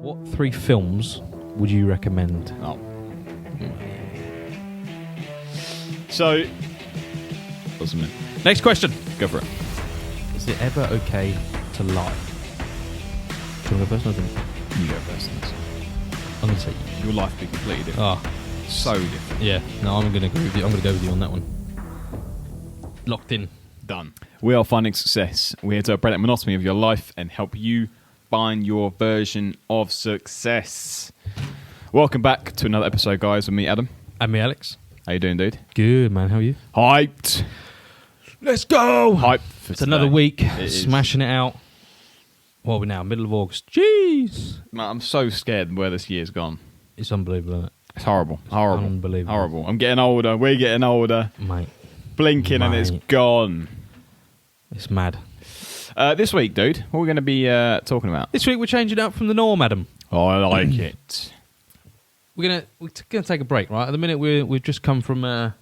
What 3 films would you recommend? Oh. So, what's the minute? Next question. Go for it. Is it ever okay to lie? Do you want to go first? You go first. I'm going to say Your life be completely different. Oh, So different. yeah. No, I'm going to agree with you. I'm going to go with you on that one. Locked in. Done. We are finding success. We're here to break that monotony of your life and help you find your version of success. Welcome back to another episode, guys, with me, Adam. And me, Alex. How you doing, dude? Good, man. How are you? Hyped. Let's go. Hyped for It's another week. It Smashing it out. What are we now? Middle of August. Jeez. Man, I'm so scared where this year's gone. It's unbelievable, isn't it? It's horrible. Horrible. Unbelievable. Horrible. I'm getting older. We're getting older. Mate. Blinking and it's Mate. gone. It's mad. This week, dude, what are we going to be talking about? This week we're changing up from the norm, Adam. Oh, I like it. We're gonna take a break, right? At the minute we've just come from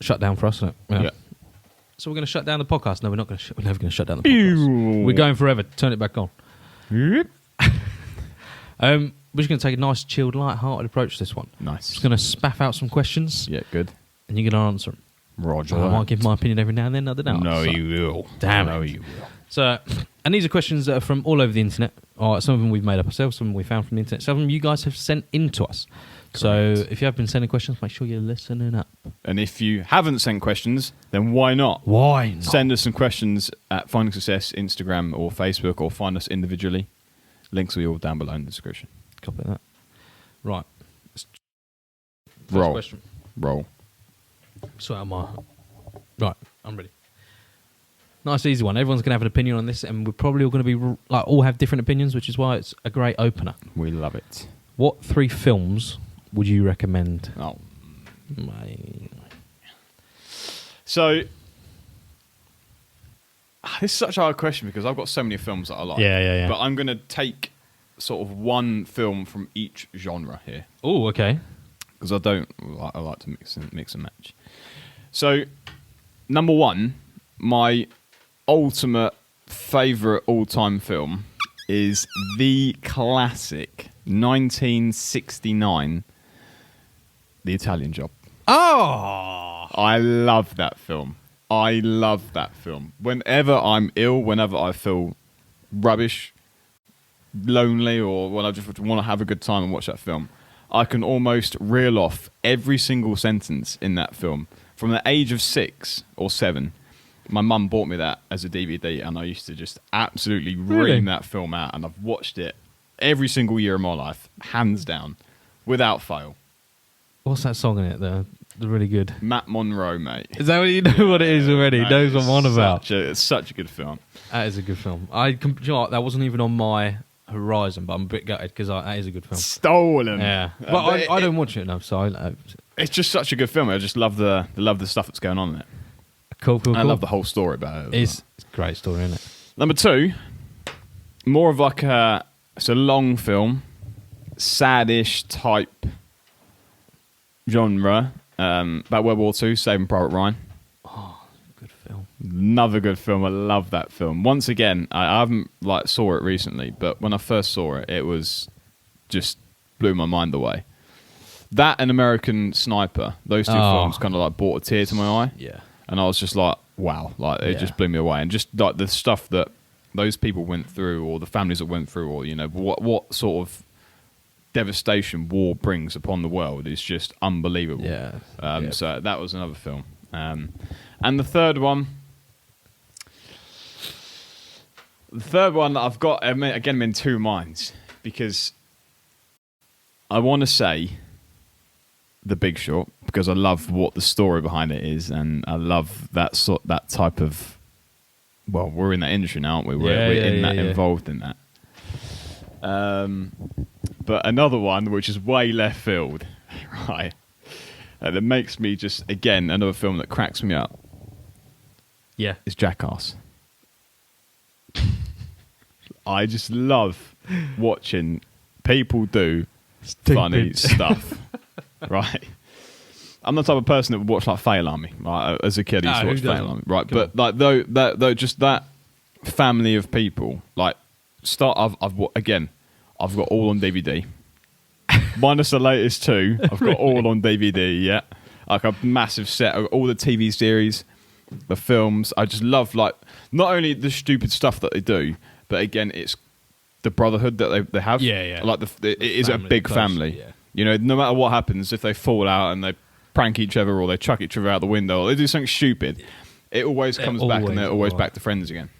shutdown for us, isn't it? Yeah. So we're going to shut down the podcast. No, we're not going to. We're never going to shut down the podcast. We're going forever. Turn it back on. We're just going to take a nice, chilled, light-hearted approach to this one. Nice. Just going to spaff out some questions. Yeah, good. And you're going to answer them. Roger. I might give my opinion every now and then. I don't know. No, So- you will. Damn No, it. you will. So, and these are questions that are from all over the internet. Some of them we've made up ourselves. Some we found from the internet. Some of them you guys have sent in to us. So Correct. if you have been sending questions, make sure you're listening up. And if you haven't sent questions, then why not? Why not? Send us some questions at Finding Success, Instagram or Facebook, or find us individually. Links will be all down below in the description. Copy that. Right. First Roll. question. Roll. Sort out my... Right, I'm ready. Nice, easy one. Everyone's going to have an opinion on this, and we're probably all going to be all have different opinions, which is why it's a great opener. We love it. What 3 films would you recommend? Oh. Mate. So, this is such a hard question because I've got so many films that I like. Yeah. But I'm going to take sort of one film from each genre here. Oh, okay. Because I like to mix and match. So, number 1, my ultimate favourite all-time film is the classic 1969, The Italian Job. Oh! I love that film. Whenever I'm ill, whenever I feel rubbish, lonely, or when I just want to have a good time and watch that film, I can almost reel off every single sentence in that film. From the age of 6 or 7, my mum bought me that as a DVD, and I used to just absolutely ream that film out, and I've watched it every single year of my life, hands down, without fail. What's that song in it, the really good? Matt Monroe, mate. Is that what you know what it is already? He knows what I'm on about. It's such a good film. That is a good film. You know what, that wasn't even on my horizon, but I'm a bit gutted because that is a good film. Stolen. Yeah, but I don't watch it enough, so it's just such a good film. I just love the stuff that's going on in it. Cool. I love the whole story about it. It's a great story, isn't it? Number 2, more of like it's a long film, sad-ish type genre, about World War 2, Saving Private Ryan. Oh, good film. Another good film. I love that film. Once again, I haven't saw it recently, but when I first saw it, it was just blew my mind away. That and American Sniper, those two films kind of brought a tear to my eye. Yeah. And I was just like, wow, it just blew me away. And just like the stuff that those people went through, or the families that went through, or what sort of devastation war brings upon the world is just unbelievable. Yeah. So that was another film. And the third one that I've got, again, I'm in two minds, because I want to say The Big Short, because I love what the story behind it is, and I love that type of. Well, we're in that industry now, aren't we? We're involved in that. But another one which is way left field, right? That makes me just, again, another film that cracks me up. Yeah, is Jackass. I just love watching people do funny stuff. Right, I'm the type of person that would watch Fail Army. Right? As a kid, I used to watch Fail Army. Right, Come but though just that family of people, I've I've got all on DVD. Minus the latest 2, I've got all on DVD, yeah. Like a massive set of all the TV series, the films. I just love, like, not only the stupid stuff that they do, but again, it's the brotherhood that they have. Yeah. Like, it is a big close, family. yeah. You know, no matter what happens, if they fall out and they prank each other or they chuck each other out the window or they do something stupid, it always comes back and they're always back to friends again.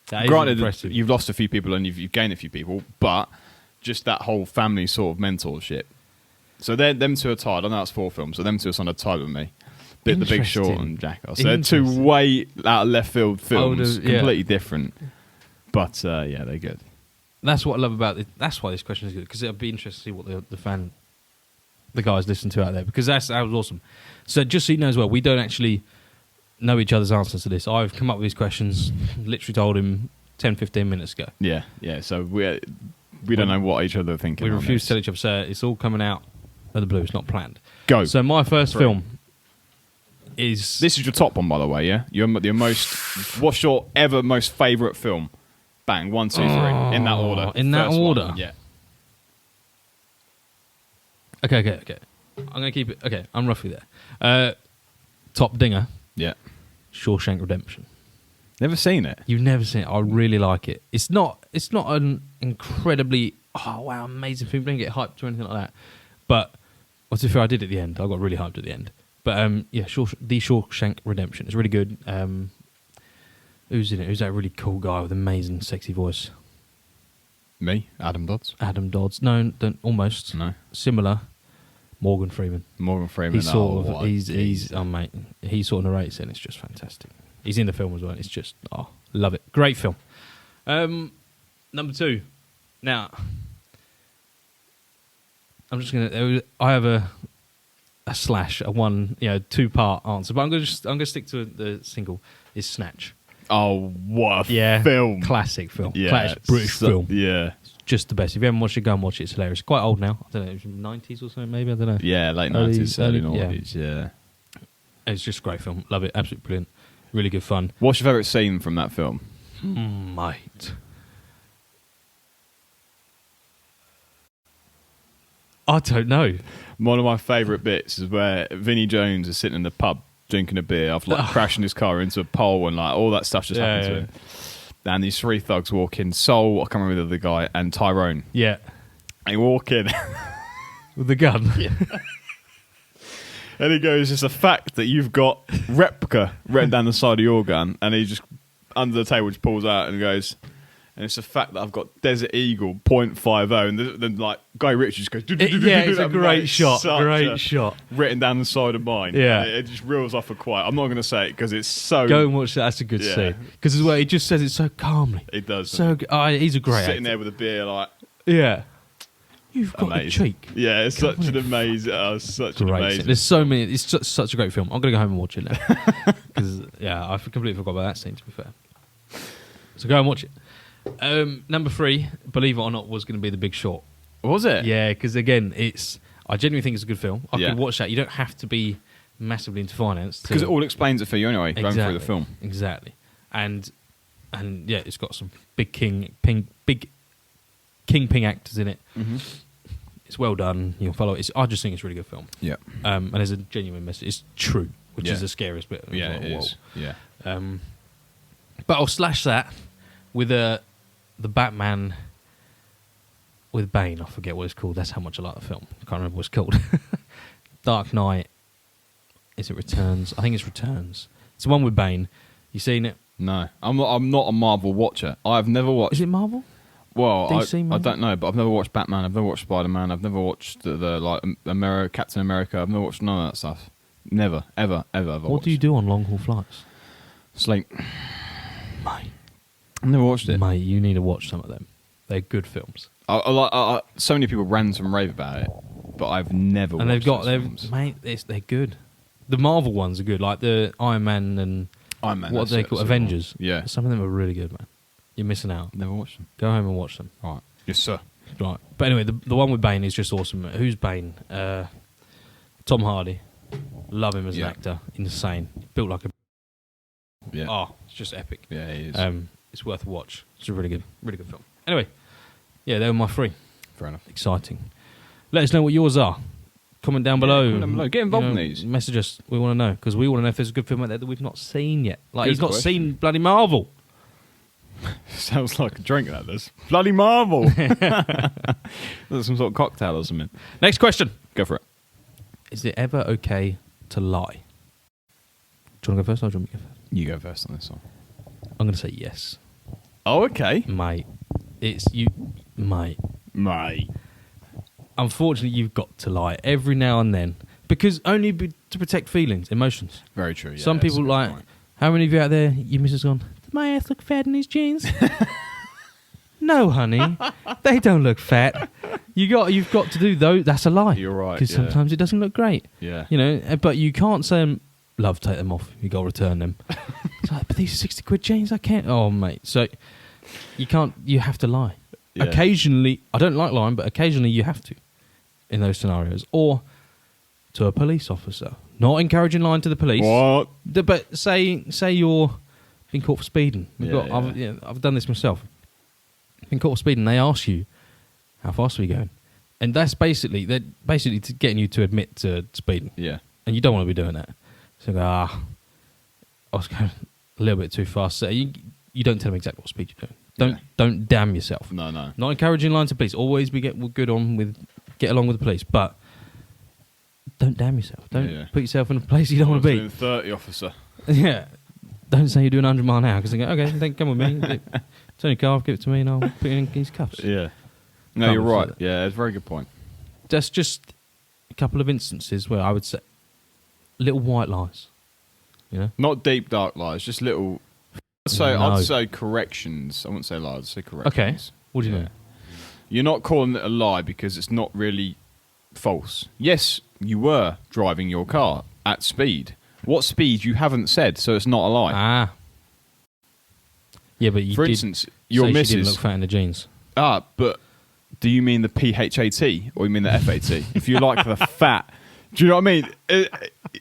Granted, impressive. you've lost a few people and you've gained a few people, but just that whole family sort of mentorship. So them 2 are tied. I know that's 4 films, so them 2 are kind of tied with me. The Big Short and Jackass. So they're 2 way out of left field films, completely different. But yeah, they're good. That's what I love about it. That's why this question is good, because it'll be interesting to see what the guys listen to out there, because that was awesome. So just so you know as well, we don't actually know each other's answers to this. I've come up with these questions, literally told him 10, 15 minutes ago. Yeah. So we don't know what each other are thinking. We refuse to tell each other, so it's all coming out of the blue. It's not planned. Go. So my first film is... This is your top one, by the way, yeah? Your most... What's your ever most favourite film? Bang, 1, 2, 3. In that order. In that order? Yeah. Okay. I'm going to keep it... Okay, I'm roughly there. Top dinger. Yeah. Shawshank Redemption. Never seen it. You've never seen it. I really like it. It's not an incredibly... Oh, wow, amazing film. Don't get hyped or anything like that. But... Well, to be fair, I did at the end. I got really hyped at the end. But yeah, the Shawshank Redemption. It's really good. Who's in it? Who's that really cool guy with amazing, sexy voice? Me? Adam Dodds? Adam Dodds. No, almost. No. Similar. Morgan Freeman. He's sort of... He's mate. He sort of narrates it, and it's just fantastic. He's in the film as well. It's just... Oh, love it. Great film. Number 2. Now... I'm just gonna. I have a slash, a 2-part answer, but I'm gonna stick to the single. Is Snatch? Oh, what a film! Classic film. Yeah, classic British film. Yeah, it's just the best. If you haven't watched it, go and watch it. It's hilarious. Quite old now. I don't know. It was 90s or something. Maybe I don't know. Yeah, late 90s, early 90s. Yeah. It's just a great film. Love it. Absolutely brilliant. Really good fun. What's your favourite scene from that film? Mate. I don't know. One of my favourite bits is where Vinnie Jones is sitting in the pub drinking a beer after crashing his car into a pole and like all that stuff just happened to him. And these 3 thugs walk in. Sol, I can't remember the other guy, and Tyrone. Yeah. And he walk in. With the gun. Yeah. And he goes, it's a fact that you've got replica written down the side of your gun. And he just, under the table, just pulls out and goes... And it's a fact that I've got Desert Eagle .50, and then like Guy Ritchie just goes. It's a great shot. Great shot. Written down the side of mine. Yeah, it just reels off a quiet. I'm not going to say it because it's so. Go and watch that. That's a good scene. Because as well, he just says it so calmly. He does. So he's a great sitting actor. there with a beer, like you've got amazing. a cheek. Yeah, it's such an amazing. Such an amazing. There's so many. It's such a great film. I'm going to go home and watch it now. Because I completely forgot about that scene. To be fair, so go and watch it. Number 3, believe it or not, was going to be The Big Short. Was it? Yeah, because again, I genuinely think it's a good film. I could watch that. You don't have to be massively into finance because it all explains it for you anyway. Going through the film, exactly, and yeah, it's got some big kingpin actors in it. Mm-hmm. It's well done. You'll follow it. I just think it's a really good film. Yeah, and there's a genuine message. It's true, which is the scariest bit. Yeah, it is. Yeah, but I'll slash that with the Batman with Bane. I forget what it's called. That's how much I like the film. I can't remember what it's called. Dark Knight. Is it Returns? I think it's Returns. It's the one with Bane. You seen it? No, I'm not a Marvel watcher. I've never watched. Is it Marvel? Well, DC I don't know, but I've never watched Batman. I've never watched Spider-Man. I've never watched the Captain America. I've never watched none of that stuff. Never, ever. What do you do on long haul flights? Sleep. Mate. I've never watched it. Mate, you need to watch some of them. They're good films. So many people rant and rave about it, but I've never watched those films. Mate, they're good. The Marvel ones are good, like the Iron Man and what they call Avengers. Yeah. Some of them are really good, man. You're missing out. Never watched them. Go home and watch them. Right. Yes, sir. Right. But anyway, the one with Bane is just awesome. Who's Bane? Tom Hardy. Love him as an actor. Insane. Built like a... Yeah. Oh, it's just epic. Yeah, he is. It's worth a watch. It's a really good film. Anyway, yeah, they were my 3. Fair enough. Exciting. Let us know what yours are. Comment down below. Comment down below. Get involved in these. Message us. We want to know, because we want to know if there's a good film out there that we've not seen yet. Like, Good he's not question. seen bloody Marvel. Sounds like a drink, that does. Bloody Marvel. That's some sort of cocktail or something. Next question. Go for it. Is it ever okay to lie? Do you want to go first or do you want me to go first? You go first on this one. I'm going to say yes. Oh, okay. Mate. It's you. Mate. Unfortunately, you've got to lie every now and then. Because to protect feelings, emotions. Very true, yeah. Some people like... Point. How many of you out there, your missus gone, does my ass look fat in these jeans? No, honey. They don't look fat. You've got to do those. That's a lie. You're right, Because sometimes it doesn't look great. Yeah. You know, but you can't say, love, take them off. You got to return them. It's like, but these are 60 quid jeans, I can't. Oh, mate. So you can't, you have to lie. Yeah. Occasionally, I don't like lying, but occasionally you have to in those scenarios. Or to a police officer. Not encouraging lying to the police. What? But say you're being caught for speeding. Yeah. I've done this myself. Been caught for speeding. They ask you, how fast are we going? And they're basically getting you to admit to speeding. Yeah. And you don't want to be doing that. So you go, I was going a little bit too fast. So you don't tell them exactly what speed you're doing. Don't damn yourself. No. Not encouraging lying to police. Always get along with the police, but don't damn yourself. Don't put yourself in a place you don't want to be. 30 officer. Yeah. Don't say you're doing 100 mile an hour because they go, okay, then come with me. Turn your car off, give it to me, and I'll put it in his cuffs. Yeah. No, you're right. Yeah, it's a very good point. That's just a couple of instances where I would say little white lies. You know? Not deep, dark lies, just little... I'd say corrections. I wouldn't say lies, I'd say corrections. Okay. What do you mean? You're not calling it a lie because it's not really false. Yes, you were driving your car at speed. What speed you haven't said, so it's not a lie. Ah. Yeah, but you For did instance, your say missus... she didn't look fat in the jeans. But do you mean the PHAT or you mean the FAT? If you like the fat... Do you know what I mean?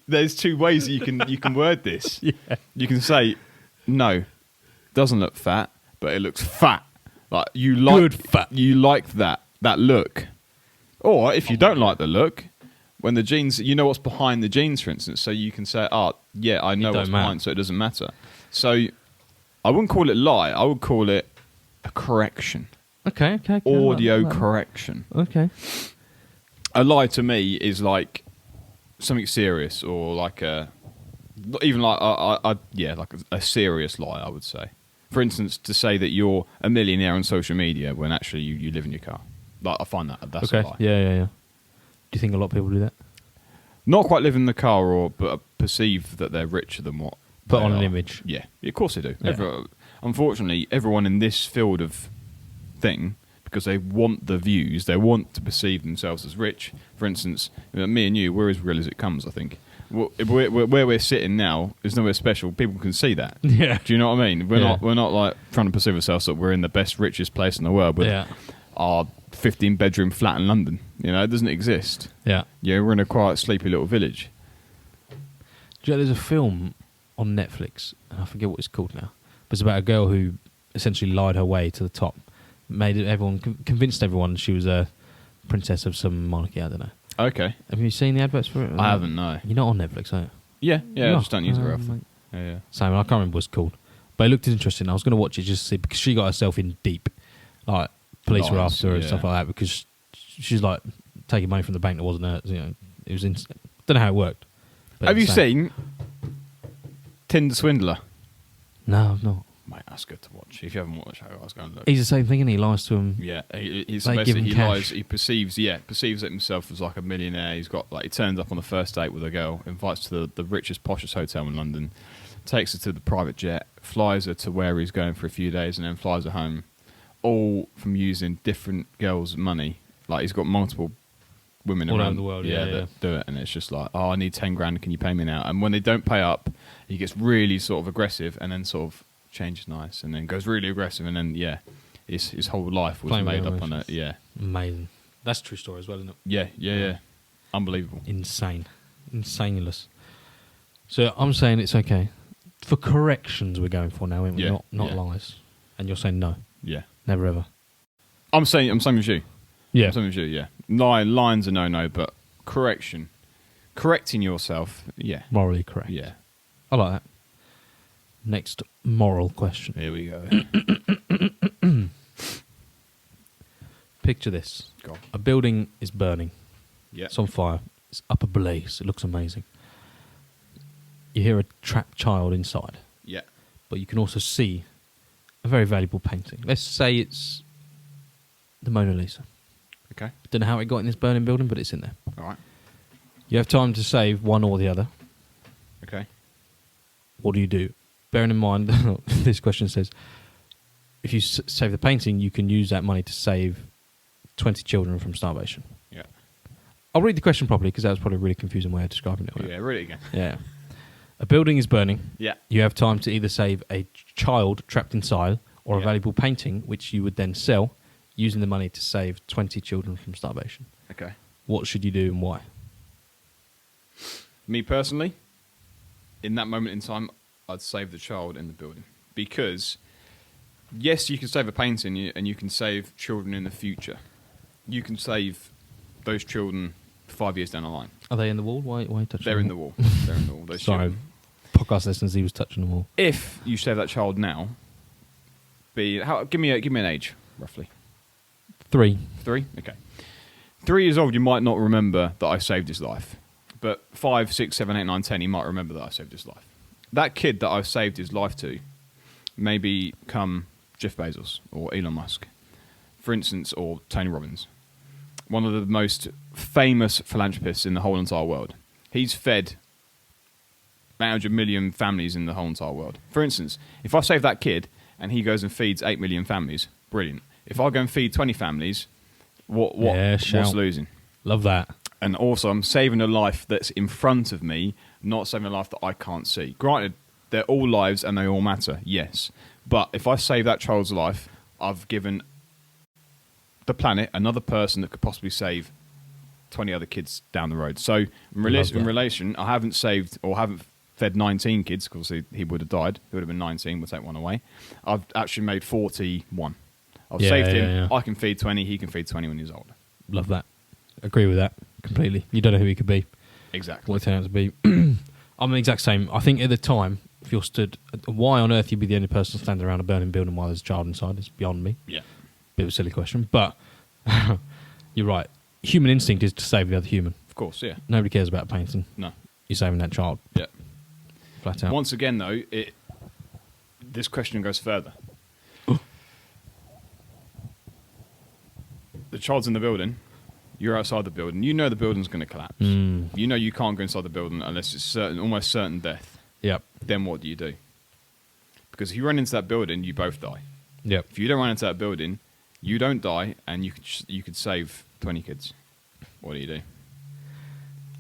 There's two ways that you can word this. Yeah. You can say, no, doesn't look fat, but it looks fat. Like you like Good fat. You like that look. Or if you don't like the look, when the jeans, you know what's behind the jeans, for instance, so you can say, I know what's behind, so it doesn't matter. So I wouldn't call it lie. I would call it a correction. Okay. Audio correction. Okay. A lie to me is like something serious, or like a serious lie, I would say. For instance, to say that you're a millionaire on social media when actually you live in your car. Like, I find that's a lie. Yeah. Do you think a lot of people do that? Not quite live in the car, but perceive that they're richer than what. Put they on are. an image. Yeah, of course they do. Yeah. Unfortunately, everyone in this field of thing, because they want the views, they want to perceive themselves as rich. For instance, me and you, we're as real as it comes, I think. Where we're sitting now is nowhere special. People can see that. Yeah. Do you know what I mean? We're not like trying to perceive ourselves that we're in the best, richest place in the world with our 15-bedroom flat in London. You know, it doesn't exist. Yeah. Yeah, we're in a quiet, sleepy little village. Do you know, there's a film on Netflix, and I forget what it's called now, but it's about a girl who essentially lied her way to the top, convinced everyone she was a princess of some monarchy. I don't know. Okay. Have you seen the adverts for it? I haven't, no. You're not on Netflix, are you? Yeah, I just don't use it very often. Yeah. Same, I can't remember what it's called. But it looked interesting. I was going to watch it just to see, because she got herself in deep. Like, police were after her and stuff like that, because she's like taking money from the bank that wasn't hers. You know, it was don't know how it worked. Have you seen Tinder Swindler? No, I've not. Mate, that's good to watch. If you haven't watched it, I was going to look. He's the same thing, and he lies to him. Yeah, he's They give him he cash. lies. He perceives it himself as like a millionaire. He's got he turns up on the first date with a girl, invites to the richest, poshest hotel in London, takes her to the private jet, flies her to where he's going for a few days, and then flies her home, all from using different girls' money. Like he's got multiple women all around over the world, that do it, and it's just like, I need 10 grand. Can you pay me now? And when they don't pay up, he gets really sort of aggressive, and then sort of changes nice, and then goes really aggressive, and then his whole life was made up on it. Yeah, amazing. That's a true story as well, isn't it? Yeah. Unbelievable. Insaneless. So I'm saying it's okay for corrections. We're going for now, aren't we? Not lies. And you're saying no, Yeah, never ever. I'm saying as you. Yeah. Something you do, yeah. Lines are no, but correcting yourself, yeah. Morally correct. Yeah. I like that. Next moral question. Here we go. Picture this. Go on. A building is burning. Yeah. It's on fire. It's up ablaze. It looks amazing. You hear a trapped child inside, Yeah. but you can also see a very valuable painting. Let's say it's the Mona Lisa. Okay. Don't know how it got in this burning building, but it's in there. All right. You have time to save one or the other. Okay. What do you do? Bearing in mind, this question says, if you save the painting, you can use that money to save 20 children from starvation. Yeah. I'll read the question properly because that was probably a really confusing way of describing it. Yeah, read it again. Yeah. A building is burning. Yeah. You have time to either save a child trapped inside or a Yeah. valuable painting, which you would then sell, using the money to save 20 children from starvation. Okay. What should you do and why? Me personally, in that moment in time, I'd save the child in the building. Because, yes, you can save a painting and you can save children in the future. You can save those children 5 years down the line. Are they in the wall? Why are you touching They're them? in the wall. They're in the wall. Those Sorry, children. podcast listeners, he was touching the wall. If you save that child now, give me an age, roughly. 3. 3? Okay. 3 years old, you might not remember that I saved his life. But 5, 6, 7, 8, 9, 10, he might remember that I saved his life. That kid that I've saved his life to may become Jeff Bezos or Elon Musk, for instance, or Tony Robbins, one of the most famous philanthropists in the whole entire world. He's fed 800 million families in the whole entire world. For instance, if I save that kid and he goes and feeds 8 million families, brilliant. If I go and feed 20 families, what's losing? Love that. And also, I'm saving a life that's in front of me, not saving a life that I can't see. Granted, they're all lives and they all matter, yes. But if I save that child's life, I've given the planet another person that could possibly save 20 other kids down the road. So, in relation, I haven't saved or haven't fed 19 kids, because he would have died. He would have been 19, we'll take one away. I've actually made 41. I've saved him. Yeah. I can feed 20, he can feed 20 when he's older. Love that. Agree with that completely. You don't know who he could be. Exactly. What it turned out to be. I'm the exact same. I think at the time, if you're stood, why on earth you'd be the only person standing around a burning building while there's a child inside is beyond me. Yeah. Bit of a silly question, but you're right. Human instinct is to save the other human. Of course, yeah. Nobody cares about painting. No. You're saving that child. Yeah. Flat out. Once again, though, this question goes further. The child's in the building. You're outside the building. You know the building's going to collapse. You know you can't go inside the building unless it's almost certain death. Yep. Then what do you do? Because if you run into that building, you both die. Yep. If you don't run into that building, you don't die, and you could save 20 kids. What do you do?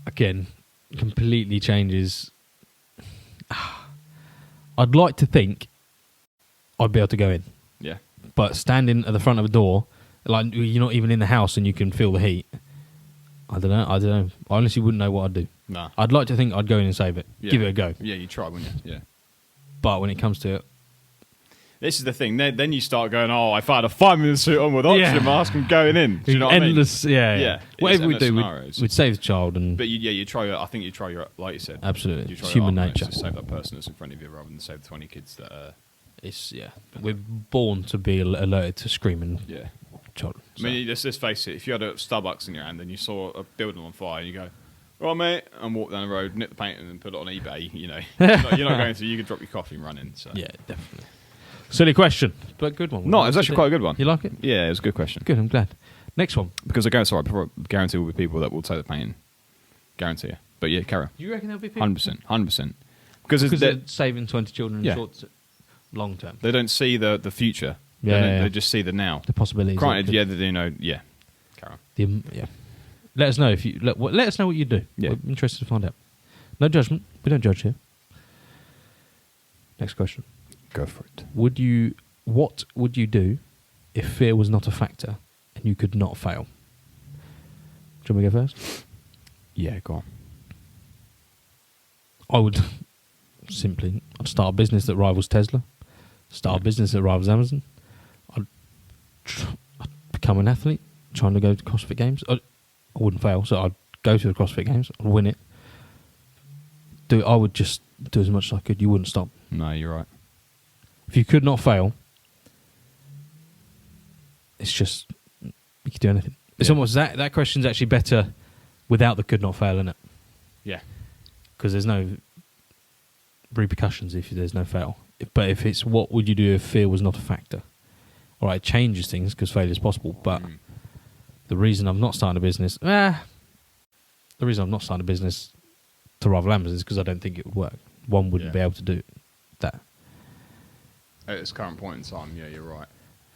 Again, completely changes. I'd like to think I'd be able to go in. Yeah. But standing at the front of a door, like you're not even in the house and you can feel the heat. I don't know. I honestly wouldn't know what I'd do. No. I'd like to think I'd go in and save it. Yeah. Give it a go. Yeah, you try, wouldn't you? Yeah. But when it comes to it, this is the thing. Then you start going, if I had a fireman's suit on with oxygen mask and going in. Do you know what endless, I mean? Yeah. Whatever we do, we'd save the child. But you try. I think you try your, like you said. Absolutely. You try it's human your nature. To save that person that's in front of you rather than save 20 kids that are... We're born to be alerted to screaming children. So. I mean, let's face it. If you had a Starbucks in your hand and you saw a building on fire and you go, "Right, mate," and walk down the road, nip the paint and put it on eBay, you're not going to. You could drop your coffee and run in. So. Yeah, definitely. Silly question, but good one. No, it was actually quite a good one. You like it? Yeah, it was a good question. Good, I'm glad. Next one. Because I guarantee will be people that will take the painting. Guarantee you. But yeah, carry on. You reckon there'll be people? 100%. Because they're saving 20 children in short, long term. They don't see the future. They just see the now. The possibilities. Granted, carry on. Let us know if you let us know what you do. Yeah. We're interested to find out. No judgment. We don't judge here. Next question. Go for it. What would you do if fear was not a factor and you could not fail? Do you want me to go first? Yeah, go on. I would I'd start a business that rivals Tesla. Start a business that rivals Amazon. I'd become an athlete. trying to go to CrossFit Games. I wouldn't fail, so I'd go to the CrossFit Games, I'd win it. I would just do as much as I could. You wouldn't stop. No, you're right. If you could not fail, it's just you could do anything. It's almost that question's actually better without the could not fail in it. Yeah. Because there's no repercussions if there's no fail. But if it's what would you do if fear was not a factor? All right, it changes things because failure is possible. But the reason I'm not starting a business, to rival Amazon is because I don't think it would work. One wouldn't be able to do that. At its current point in time, yeah, you're right.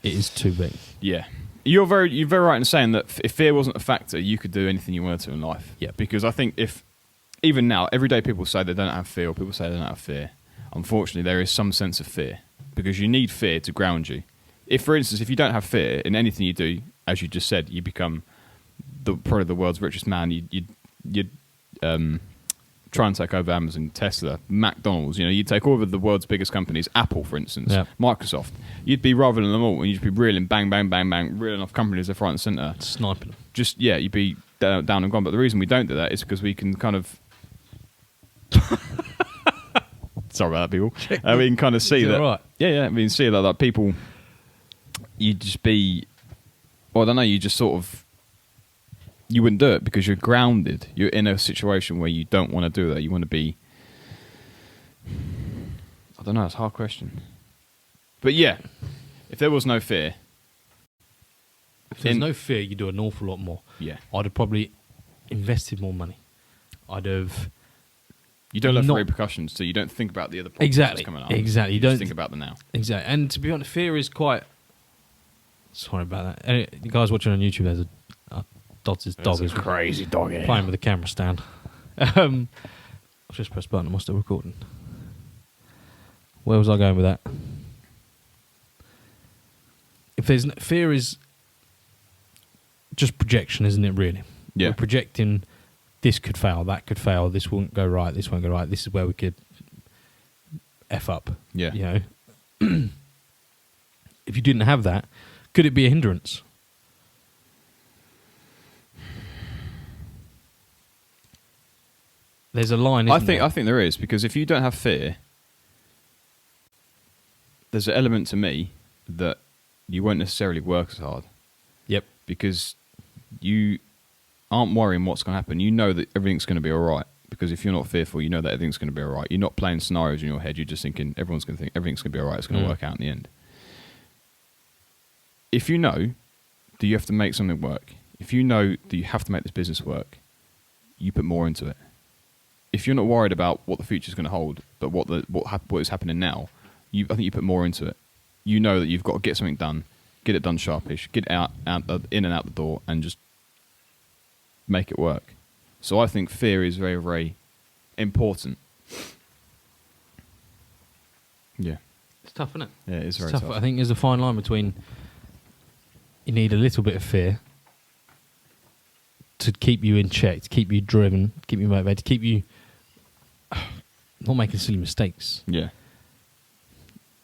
It is too big. Yeah. You're very right in saying that if fear wasn't a factor, you could do anything you wanted to in life. Yeah. Because I think even now, every day people say they don't have fear, or people say they don't have fear. Unfortunately, there is some sense of fear because you need fear to ground you. If, for instance, if you don't have fear in anything you do, as you just said, you become probably the world's richest man. You'd try and take over Amazon, Tesla, McDonald's. You take over the world's biggest companies, Apple, for instance, Microsoft. You'd be rivaling them all, and you'd be reeling, bang, bang, bang, bang, reeling off companies left, right, and centre, sniping them. Just you'd be down and gone. But the reason we don't do that is because we can kind of. Sorry about that, people. We can kind of see that. Right? Yeah. We can see that people. You just be. Well, I don't know. You just sort of. You wouldn't do it because you're grounded. You're in a situation where you don't want to do that. You want to be. I don't know. It's a hard question. But yeah, if there was no fear. If there's no fear, you do an awful lot more. Yeah. I'd have probably invested more money. I'd have. You don't have repercussions, so you don't think about the other problems that's coming up. Exactly. You don't think about the now. Exactly. And to be honest, fear is quite. Sorry about that. You guys watching on YouTube, there's Dodds' dog is crazy dog playing with the camera stand. I've just pressed button. Am I still recording? Where was I going with that? If there's fear is just projection, isn't it? Really? Yeah. We're projecting. This could fail. That could fail. This won't go right. This won't go right. This is where we could f up. Yeah. If you didn't have that, could it be a hindrance? There's a line. I think there is, because if you don't have fear, there's an element to me that you won't necessarily work as hard. Yep. Because you aren't worrying what's going to happen. You know that everything's going to be all right. Because if you're not fearful, you know that everything's going to be all right. You're not playing scenarios in your head. You're just thinking everyone's going to think everything's going to be all right. It's going to work out in the end. If you know that you have to make something work, if you know that you have to make this business work, you put more into it. If you're not worried about what the future is going to hold, but what is happening now, I think you put more into it. You know that you've got to get something done, get it done sharpish, get it out in and out the door, and just make it work. So I think fear is very, very important. Yeah. It's tough, isn't it? Yeah, it's very tough. I think there's a fine line between you need a little bit of fear to keep you in check, to keep you driven, keep you motivated, to keep you not making silly mistakes. Yeah.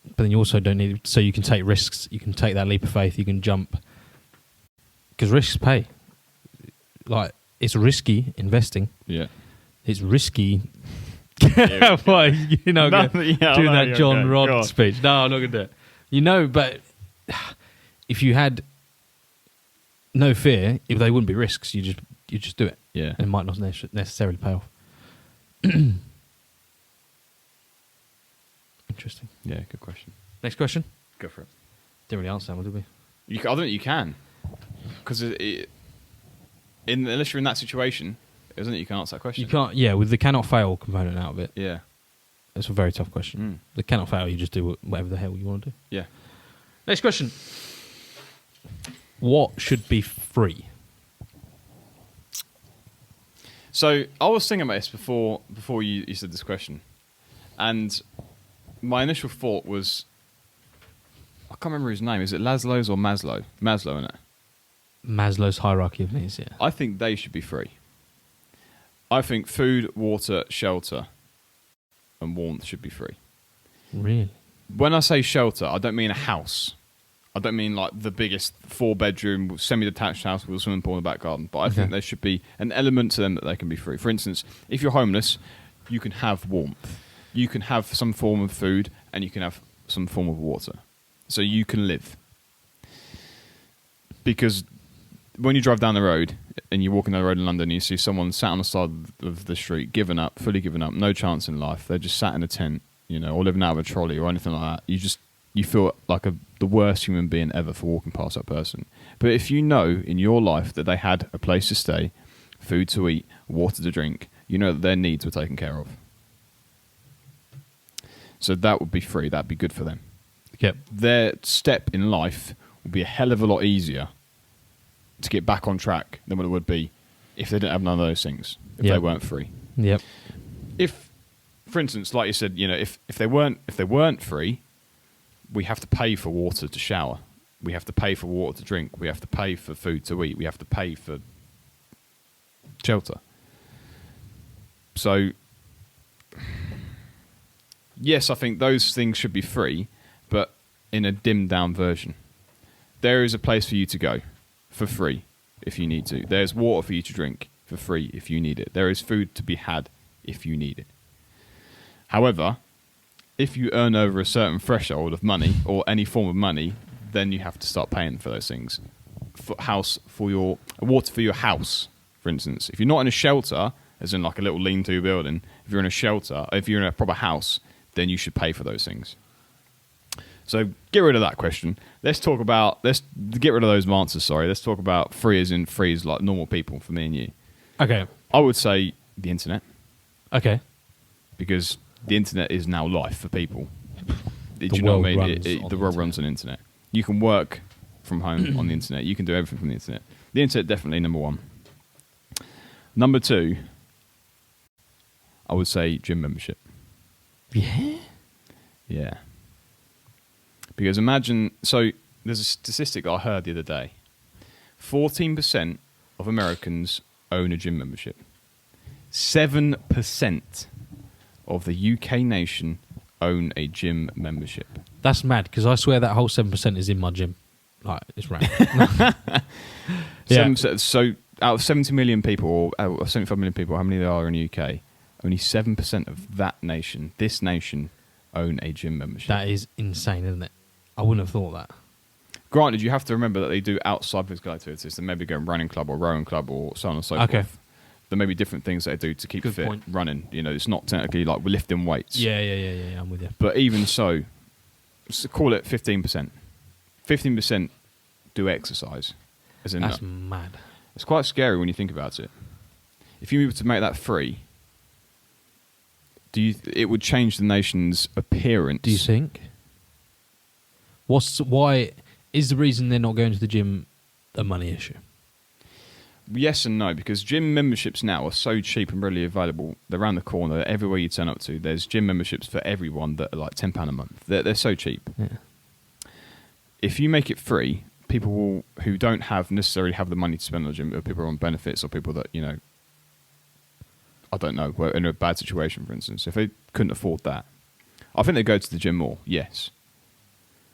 But then you also don't need, so you can take risks, you can take that leap of faith, you can jump. Because risks pay. Like, it's risky investing. Yeah. It's risky. Why? Doing that John Rod speech. No, I'm not going to do it. But if you had no fear, if they wouldn't be risks, you just do it. Yeah. And it might not necessarily pay off. Interesting. Yeah, good question. Next question. Go for it. Didn't really answer that one, did we? I don't think you can. Because unless you're in that situation, isn't it, you can't answer that question? You can't, with the cannot fail component out of it. Yeah. It's a very tough question. The cannot fail, you just do whatever the hell you want to do. Yeah. Next question. What should be free? So I was thinking about this before you said this question. And my initial thought was, I can't remember his name. Is it Laszlo's or Maslow? Maslow, isn't it? Maslow's hierarchy of needs, yeah. I think they should be free. I think food, water, shelter, and warmth should be free. Really? When I say shelter, I don't mean a house. I don't mean like the biggest 4-bedroom, semi-detached house with a swimming pool in the back garden, but I think there should be an element to them that they can be free. For instance, if you're homeless, you can have warmth, you can have some form of food, and you can have some form of water. So you can live. Because when you drive down the road and you're walking down the road in London and you see someone sat on the side of the street, given up, fully given up, no chance in life, they're just sat in a tent, or living out of a trolley or anything like that, you feel like the worst human being ever for walking past that person. But if you know in your life that they had a place to stay, food to eat, water to drink, you know that their needs were taken care of. So that would be free. That'd be good for them. Yep. Their step in life would be a hell of a lot easier to get back on track than what it would be if they didn't have none of those things, if they weren't free. Yep. If, for instance, like you said, if they weren't free, we have to pay for water to shower. We have to pay for water to drink. We have to pay for food to eat. We have to pay for shelter. So, yes, I think those things should be free, but in a dimmed down version. There is a place for you to go for free if you need to. There's water for you to drink for free if you need it. There is food to be had if you need it. However, if you earn over a certain threshold of money or any form of money, then you have to start paying for those things. Water for your house, for instance. If you're not in a shelter, as in like a little lean-to building, if you're in a shelter, if you're in a proper house, then you should pay for those things. So get rid of that question. Let's get rid of those answers, sorry. Let's talk about free as like normal people for me and you. Okay. I would say the internet. Okay. Because the internet is now life for people. The world runs on the internet. You can work from home on the internet. You can do everything from the internet. The internet, definitely number one. Number two, I would say gym membership. Yeah? Yeah. Because there's a statistic I heard the other day. 14% of Americans own a gym membership. 7% of the UK nation own a gym membership. That's mad, because I swear that whole 7% is in my gym. Like, it's random. 7%, so out of 70 million people, or 75 million people, how many there are in the UK, only 7% of this nation, own a gym membership. That is insane, isn't it? I wouldn't have thought that. Granted, you have to remember that they do outside physical activities. They maybe go running club or rowing club or so on and so forth. There may be different things they do to keep fit running. It's not technically like we're lifting weights. Yeah, I'm with you. But even so call it 15%. 15% do exercise. That's mad. It's quite scary when you think about it. If you were to make that free, it would change the nation's appearance. Do you think? Why is the reason they're not going to the gym a money issue? Yes and no, because gym memberships now are so cheap and readily available. They're around the corner. They're everywhere you turn up to. There's gym memberships for everyone that are like £10 a month. They're so cheap. Yeah. If you make it free, people who don't necessarily have the money to spend on the gym, or people on benefits, or people that, I don't know, were in a bad situation, for instance, if they couldn't afford that, I think they'd go to the gym more, yes.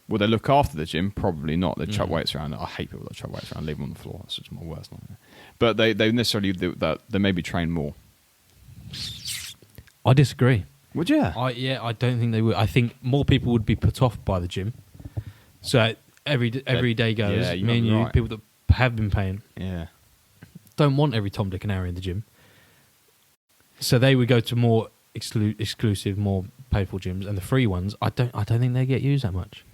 Will they look after the gym? Probably not. They chuck weights around. I hate people that chuck weights around, leave them on the floor. That's just my worst nightmare. But they necessarily do that. They maybe train more. I disagree. Would you? I don't think they would. I think more people would be put off by the gym. So every day goes. Yeah, me and you, right. people that have been paying, don't want every Tom, Dick, and Harry in the gym. So they would go to more exclusive, more paid for gyms, and the free ones. I don't think they get used that much.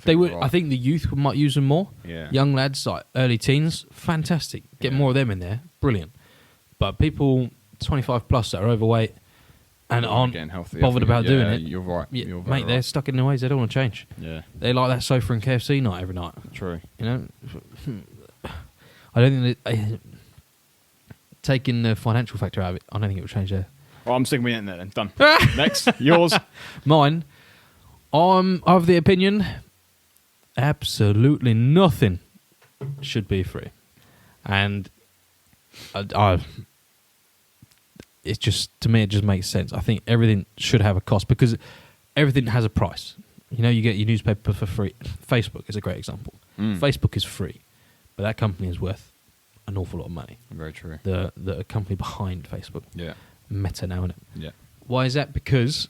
They would. Right. I think the youth might use them more. Yeah. Young lads, like early teens, fantastic. Get more of them in there, brilliant. But people 25 plus that are overweight and aren't bothered about doing it. You're right. Yeah, mate, they're stuck in their ways. They don't want to change. Yeah. They like that sofa and KFC night every night. True. I don't think that, taking the financial factor out of it, I don't think it will change there. Well, I'm sticking with the internet then. Done. Next, yours. Mine. I'm of the opinion absolutely nothing should be free, and it's just, to me, it just makes sense. I think everything should have a cost, because everything has a price. You know, you get your newspaper for free. Facebook is a great example. Facebook is free, but that company is worth an awful lot of money. Very true. The company behind Facebook. Yeah. Meta now, innit? Yeah. Why is that? Because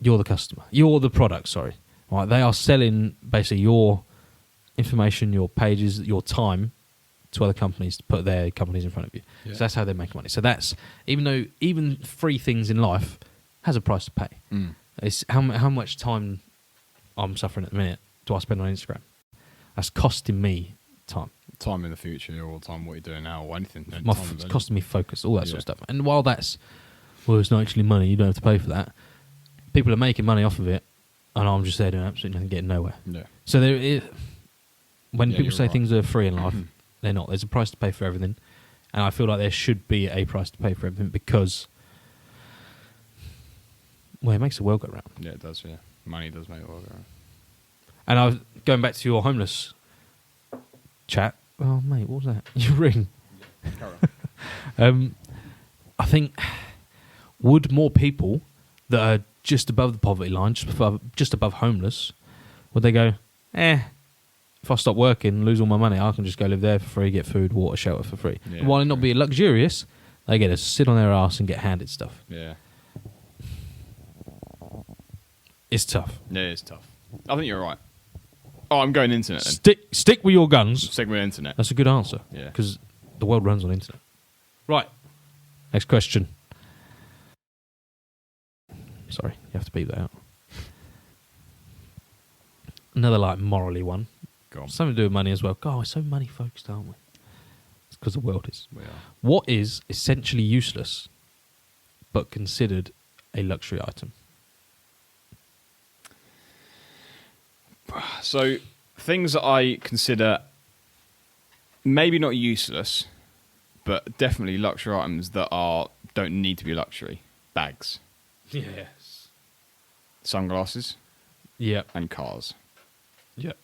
you're the customer. You're the product, sorry. Right? They are selling basically your information, your pages, your time to other companies to put their companies in front of you. Yeah. So that's how they make money. So that's, even free things in life has a price to pay. It's how much time I'm suffering at the minute do I spend on Instagram? That's costing me time. Time in the future, or time what you're doing now, or anything. It's costing me focus, all that sort of stuff. And while it's not actually money, you don't have to pay for that. People are making money off of it, and I'm just there doing absolutely nothing, getting nowhere. Yeah. So when people say right. things are free in life, they're not. There's a price to pay for everything, and I feel like there should be a price to pay for everything because, well, it makes the world go round. Yeah, it does. Yeah, money does make the world go round. And I was going back to your homeless chat. Oh, mate, what was that? Your ring. I think, would more people that are just above the poverty line, just above homeless, would they go, if I stop working, lose all my money, I can just go live there for free, get food, water, shelter for free. Yeah, and while it not be luxurious, they get to sit on their ass and get handed stuff. Yeah. It's tough. Yeah, it's tough. I think you're right. Oh, I'm going internet then. Stick with your guns. Stick with internet. That's a good answer. Yeah. Because the world runs on internet. Right. Next question. Sorry, you have to beep that out. Another morally one. Go on. Something to do with money as well. God, we're so money focused, aren't we? It's because the world is. We are. What is essentially useless but considered a luxury item? So, things that I consider maybe not useless, but definitely luxury items that don't need to be luxury. Bags. Yes. Sunglasses. Yep. And cars. Yep.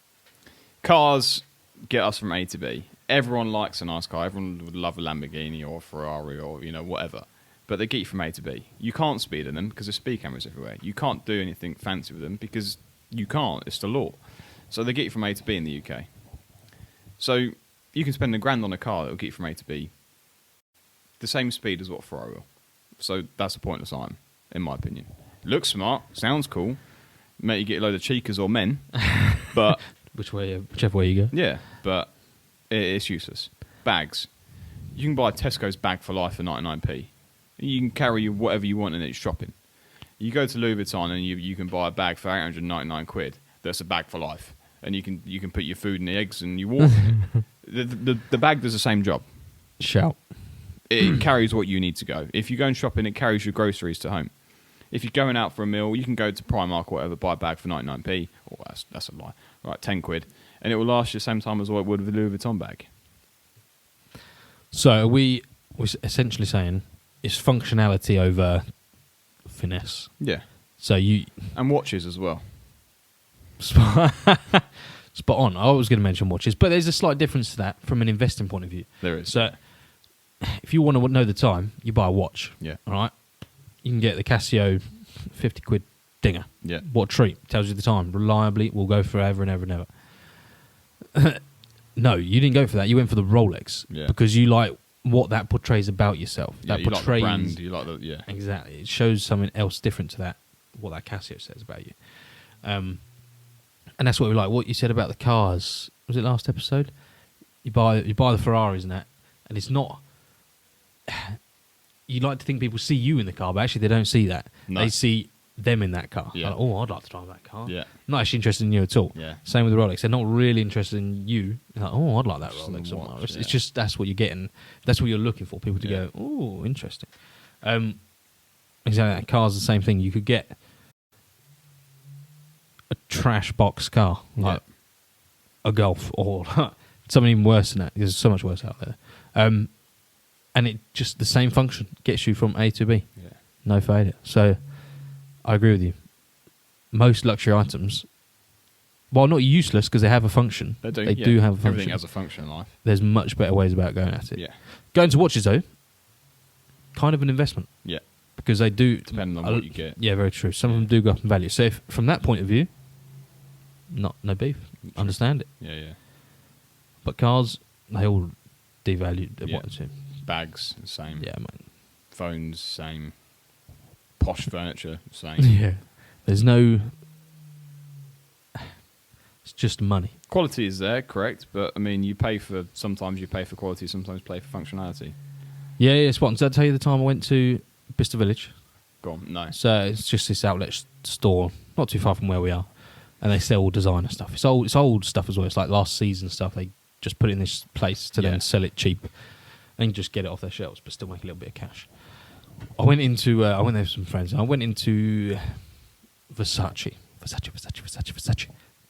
Cars get us from A to B. Everyone likes a nice car. Everyone would love a Lamborghini or a Ferrari or, whatever. But they get you from A to B. You can't speed in them because there's speed cameras everywhere. You can't do anything fancy with them because you can't. It's the law. So they get you from A to B in the UK. So you can spend $1,000 on a car that will get you from A to B the same speed as what a Ferrari will. So that's a pointless item, in my opinion. Looks smart, sounds cool, make you get a load of cheekers or men, but whichever way you go. Yeah, but it's useless. Bags. You can buy a Tesco's bag for life for 99p. You can carry whatever you want in it shopping. You go to Louis Vuitton and you can buy a bag for 899 quid. That's a bag for life. And you can put your food and the eggs and your water in it. The bag does the same job. Shout. It carries what you need to go. If you go and shopping, it carries your groceries to home. If you're going out for a meal, you can go to Primark or whatever, buy a bag for 99p. Oh, that's a lie. Right, 10 quid. And it will last you the same time as what it would with a Louis Vuitton bag. So we're essentially saying it's functionality over finesse. Yeah. So and watches as well. Spot on. I was going to mention watches, but there's a slight difference to that from an investing point of view. There is. So if you want to know the time, you buy a watch. Yeah. All right. You can get the Casio 50 quid dinger. Yeah. What treat? Tells you the time. Reliably, will go forever and ever and ever. No, you didn't go for that. You went for the Rolex. Yeah. Because you like what that portrays about yourself. Yeah, that you portrays, like the brand. You like the, yeah. Exactly. It shows something else different to that, what that Casio says about you. And that's what we like. What you said about the cars. Was it last episode? You buy the Ferraris and that, and it's not... You like to think people see you in the car, but actually they don't see that. No. They see them in that car. Yeah. Like, oh, I'd like to drive that car. Yeah. Not actually interested in you at all. Yeah. Same with the Rolex. They're not really interested in you. They're like, oh, I'd like that Just Rolex. watch, It's yeah. just that's what you're getting. That's what you're looking for. People to Yeah. go, oh, interesting. Exactly. Car's the same thing. You could get a trash box car, like a Golf, or something even worse than that. There's so much worse out there. And it just the same function gets you from A to B. Yeah. No failure. So I agree with you. Most luxury items, while not useless because they have a function, they do have a function. Everything has a function in life. There's much better ways about going at it. Yeah. Going to watches though, kind of an investment. Yeah. because they do Depending on what you get. Yeah, very true. Some of them do go up in value. So if, from that point of view, no beef. True. Understand it. Yeah. But cars, they all devalued. Yeah. What, Bags, same. yeah, man. Phones, same. Posh furniture, same. Yeah. There's no. It's just money. Quality is there, correct, but I mean, sometimes you pay for quality, sometimes pay for functionality. Yeah, it's what. Did I tell you the time I went to Bicester Village? Go on, no. So it's just this outlet store, not too far from where we are, and they sell designer stuff. It's old stuff as well. It's like last season stuff. They just put it in this place to then sell it cheap, and just get it off their shelves, but still make a little bit of cash. I went there with some friends. And I went into Versace.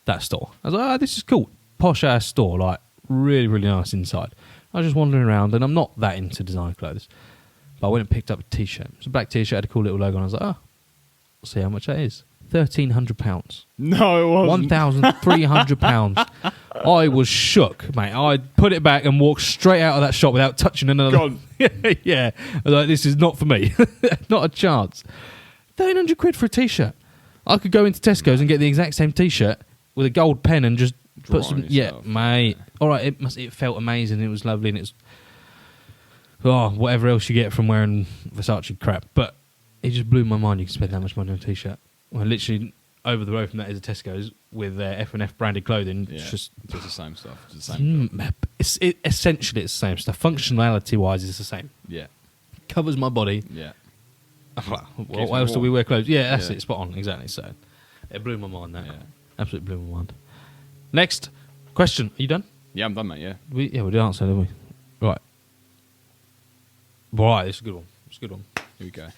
That store. I was like, this is cool. Posh ass store, like really, really nice inside. I was just wandering around, and I'm not that into designer clothes. But I went and picked up a t-shirt. It's a black t-shirt, had a cool little logo, and I was like, I'll see how much that is. £1,300. No, it wasn't. £1,300. I was shook, mate. I put it back and walked straight out of that shop without touching another. Gone. Yeah. I was like, this is not for me. Not a chance. £1,300 for a t-shirt. I could go into Tesco's and get the exact same t-shirt with a gold pen and just put some. Yourself. Yeah, mate. All right, it felt amazing. It was lovely, and it was whatever else you get from wearing Versace crap. But it just blew my mind. You can spend that much money on a t-shirt. Well, literally over the road from that is a Tesco's with F&F branded clothing. Yeah, It's just the same stuff. It's the same. essentially it's the same stuff. Functionality wise, it's the same. Yeah. Covers my body. Yeah. What else do we wear clothes? Yeah, that's Yeah. it. Spot on. Exactly. So it blew my mind. That Yeah. absolutely blew my mind. Next question. Are you done? Yeah, I'm done, mate. Yeah. We did answer, didn't we? Right. Right. This is a good one. It's a good one. Here we go.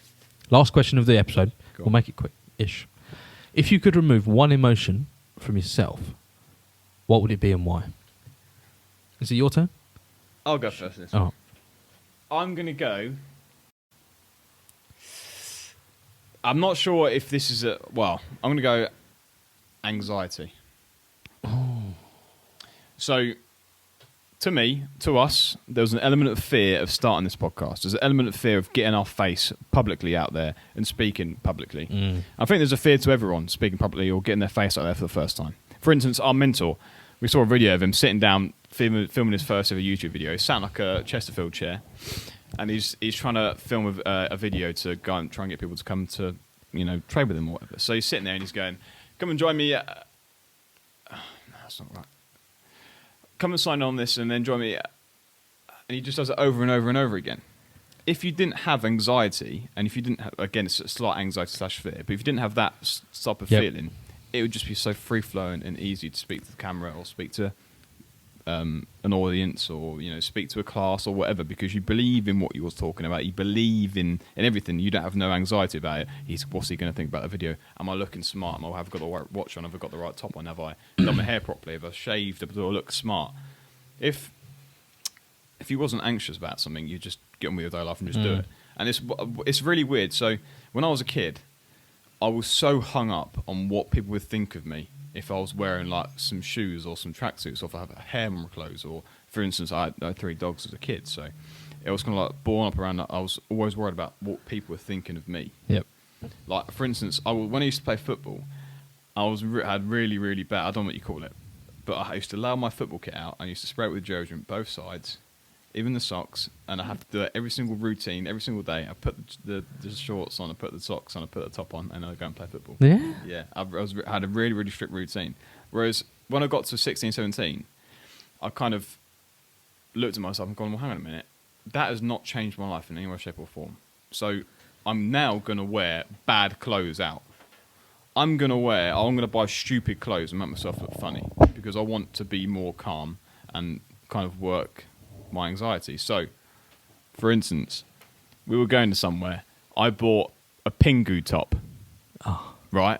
Last question of the episode. Go We'll on. make it quick-ish. If you could remove one emotion from yourself, what would it be and why? Is it your turn? I'll go first. This Oh. I'm going to go. I'm not sure if this is I'm going to go anxiety. So, to us, there was an element of fear of starting this podcast. There's an element of fear of getting our face publicly out there and speaking publicly. I think there's a fear to everyone speaking publicly or getting their face out there for the first time. For instance, our mentor, we saw a video of him sitting down filming his first ever YouTube video. He sat in like a Chesterfield chair, and he's trying to film a video to go and try and get people to come to trade with him or whatever. So he's sitting there and he's going, "Come and join me." No, that's not right. Come and sign on this and then join me. And he just does it over and over and over again. If you didn't have anxiety, and if you didn't have, again, it's a slight anxiety / fear, but if you didn't have that type of feeling, it would just be so free-flowing and easy to speak to the camera or speak to an audience or speak to a class or whatever, because you believe in what you're talking about. You believe in everything. You don't have no anxiety about it. What's he going to think about the video? Am I looking smart? Have I got the right watch on? Have I got the right top on? Have I done my hair properly? Have I shaved? Do I look smart? If you wasn't anxious about something, you just get on with your day life and just do it. And it's really weird. So when I was a kid, I was so hung up on what people would think of me if I was wearing like some shoes or some tracksuits, or if I had hair on my clothes, or for instance, I had 3 dogs as a kid, so it was kind of like born up around that. I was always worried about what people were thinking of me. Yep. Like for instance, when I used to play football, I had really, really bad. I don't know what you call it, but I used to lay my football kit out. I used to spray it with deodorant both sides, even the socks, and I had to do it every single routine, every single day. I put the shorts on, I put the socks on, I put the top on, and I go and play football. Yeah? Yeah, I had a really, really strict routine. Whereas when I got to 16, 17, I kind of looked at myself and gone, well, hang on a minute. That has not changed my life in any way, shape or form. So I'm now going to wear bad clothes out. I'm going to buy stupid clothes and make myself look funny because I want to be more calm and kind of work my anxiety. So, for instance, we were going to somewhere. I bought a Pingu top. Oh. Right?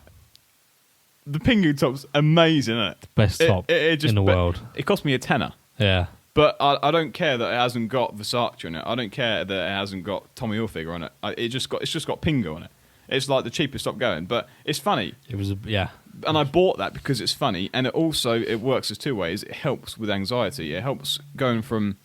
The Pingu top's amazing, isn't it? Best top in the world. It cost me £10. Yeah. But I don't care that it hasn't got Versace on it. I don't care that it hasn't got Tommy Hilfiger on it. It's just got Pingu on it. It's like the cheapest top going, but it's funny. It was yeah. And I bought that because it's funny, and it works as 2 ways. It helps with anxiety. It helps going from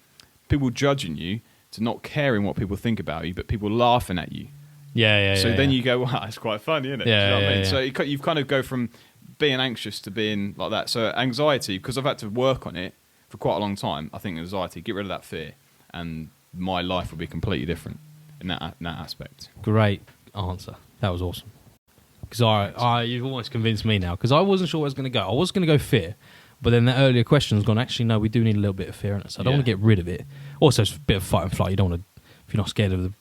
people judging you to not caring what people think about you, but people laughing at you. Yeah. So then you go, wow, it's quite funny, isn't it? Yeah, Do you know what I mean? yeah. So you've kind of go from being anxious to being like that. So anxiety, because I've had to work on it for quite a long time, I think anxiety, get rid of that fear, and my life will be completely different in that aspect. Great answer. That was awesome. Because you've almost convinced me now. Because I wasn't sure where I was going to go. I was going to go fear, but then the earlier question's gone. Actually, no, we do need a little bit of fear in it. So I don't want to get rid of it. Also, it's a bit of fight and flight. You don't want to, if you're not scared of the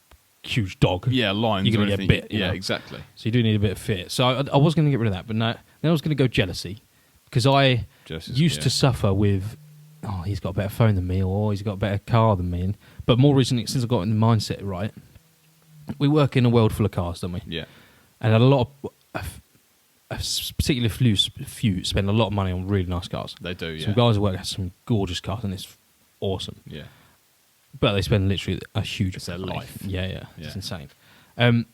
huge dog. Yeah, lions. You're going to get bit. Yeah, exactly. So you do need a bit of fear. So I was going to get rid of that, but no. Then I was going to go jealousy, because I used to suffer with, oh, he's got a better phone than me, or he's got a better car than me. But more recently, since I got in the mindset right, we work in a world full of cars, don't we? Yeah. And a lot of, particularly few spend a lot of money on really nice cars. They do, yeah. Some guys at work have some gorgeous cars, and it's awesome. Yeah. But they spend literally a huge... It's their life. Yeah. It's insane. And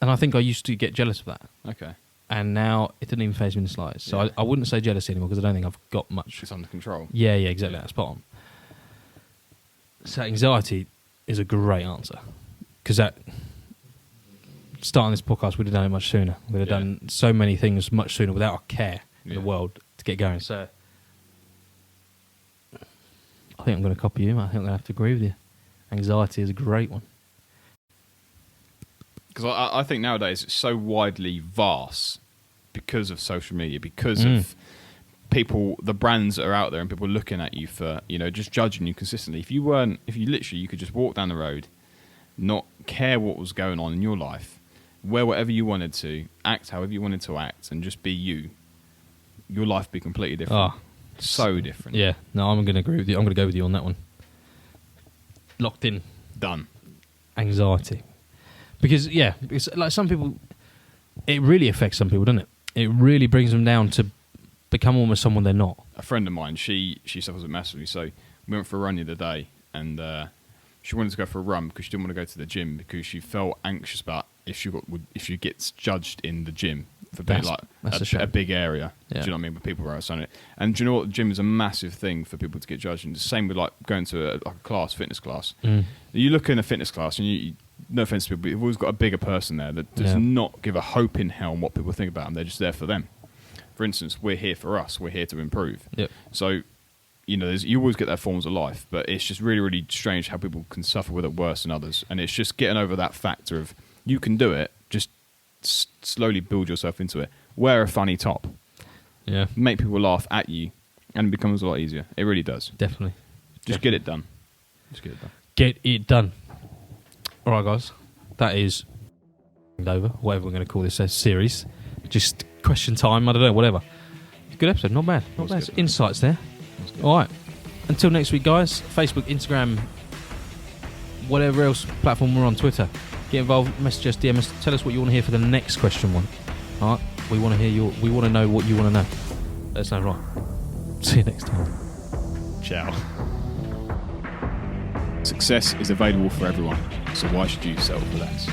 I think I used to get jealous of that. Okay. And now it didn't even faze me in the slightest. So I wouldn't say jealousy anymore, because I don't think I've got much... It's under control. Yeah, exactly. That's spot on. So anxiety is a great answer. Because starting this podcast, we'd have done it much sooner. We'd have done so many things much sooner without a care in the world to get going. So I think I'm going to copy you. I think I'm going to have to agree with you. Anxiety is a great one. Because I think nowadays it's so widely vast because of social media, because of people, the brands that are out there, and people looking at you for, just judging you consistently. If you literally, you could just walk down the road, not care what was going on in your life, wear whatever you wanted to, act however you wanted to act, and just be you, your life would be completely different. Oh, so different. Yeah, no, I'm going to agree with you. I'm going to go with you on that one. Locked in. Done. Anxiety. Because like some people, it really affects some people, doesn't it? It really brings them down to become almost someone they're not. A friend of mine, she suffers it massively. So we went for a run the other day, and she wanted to go for a run because she didn't want to go to the gym, because she felt anxious about if she gets judged in the gym for being a big area. Yeah. Do you know what I mean? But people are outside it. And do you know what? The gym is a massive thing for people to get judged. And the same with like going to a class, fitness class. You look in a fitness class, and you no offense to people, but you've always got a bigger person there that does not give a hope in hell on what people think about them. They're just there for them. For instance, we're here for us. We're here to improve. Yep. So, you always get that forms of life, but it's just really, really strange how people can suffer with it worse than others. And it's just getting over that factor of you can do it, just slowly build yourself into it. Wear a funny top. Yeah. Make people laugh at you, and it becomes a lot easier. It really does. Definitely. Just get it done. Just get it done. Get it done. All right, guys. That is over. Whatever we're going to call this series. Just question time. I don't know. Whatever. Good episode. Not bad. Not bad. Insights there. All right. Until next week, guys. Facebook, Instagram, whatever else platform we're on. Twitter. Get involved. Message us. DM us. Tell us what you want to hear for the next question one. All right. We want to hear we want to know what you want to know. Let us know. Right. See you next time. Ciao. Success is available for everyone, so why should you settle for less?